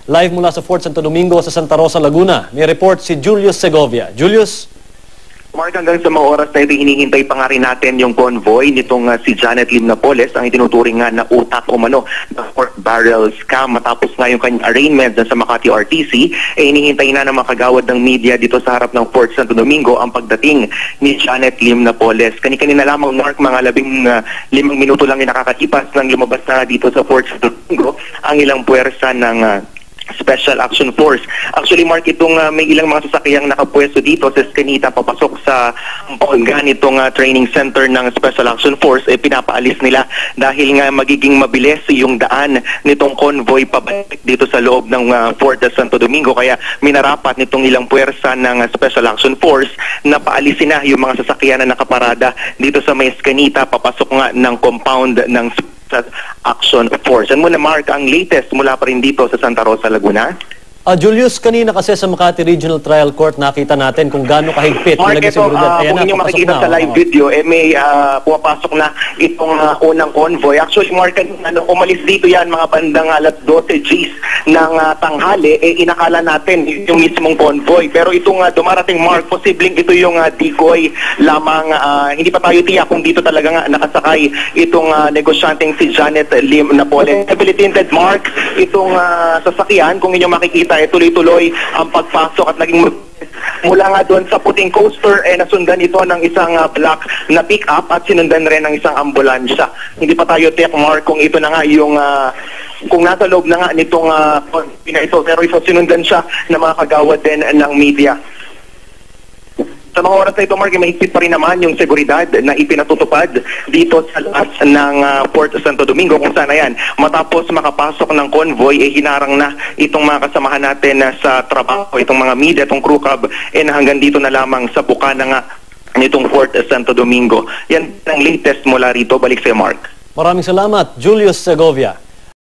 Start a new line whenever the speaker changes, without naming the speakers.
Live mula sa Fort Santo Domingo sa Santa Rosa, Laguna. May report si Julius Segovia. Julius?
Mark, hanggang sa mga oras na ito, hinihintay pa nga rin natin yung convoy nitong si Janet Lim Napoles, ang itinuturing nga na utak o mano na pork barrel scam matapos nga yung kanyang arraignment sa Makati RTC. Hinihintay na ng mga kagawad ng media dito sa harap ng Fort Santo Domingo ang pagdating ni Janet Lim Napoles. Kanina lamang, Mark, mga 15 minuto lang yung nakakatipas nang lumabas na dito sa Fort Santo Domingo ang ilang puwersa ng Special Action Force. Actually, Mark, itong may ilang mga sasakyang nakapwesto dito sa Escanita papasok sa Pampanga nitong training center ng Special Action Force, pinapaalis nila dahil nga magiging mabilis yung daan nitong convoy pabalik dito sa loob ng Fort Santo Domingo. Kaya minarapat nitong ilang puwersa ng Special Action Force na paalisin na yung mga sasakyan na nakaparada dito sa may Escanita papasok nga ng compound ng Action Force. And muna, Mark, ang latest mula pa rin dito sa Santa Rosa, Laguna.
Julius, kanina kasi sa Makati Regional Trial Court nakita natin kung gaano kahigpit.
Mark, ito, kung inyo makikita sa live video, may pumapasok na itong unang convoy. Actually, Mark, umalis dito yan mga bandang alas 12 Gs ng tanghali, inakala natin yung mismong convoy. Pero itong dumarating, Mark, posibleng ito yung decoy lamang. Hindi pa tayo tiyak kung dito talaga nga nakasakay itong negosyanteng si Janet Lim Napoles. Heavily tinted, Mark, itong sasakyan, kung inyo makikita, tuloy-tuloy ang pagpasok at naging mula nga doon sa puting coaster, nasundan ito ng isang black na pick-up at sinundan rin ng isang ambulansya. Hindi pa tayo tiyak, Mark, kung ito na nga yung kung nasa loob na nga nitong ito, pero ito sinundan siya ng mga kagawad din ng media. Sa mga oras na ito, Mark, mahigpit pa rin naman yung seguridad na ipinatutupad dito sa lahat ng Fort Santo Domingo, kung saan yan matapos makapasok ng convoy, hinarang na itong mga kasamahan natin sa trabaho, itong mga media, itong crew cab, hanggang dito na lamang sa bukana nga nitong Fort Santo Domingo. Yan ang latest mula rito. Balik sa'yo, Mark.
Maraming salamat, Julius Segovia.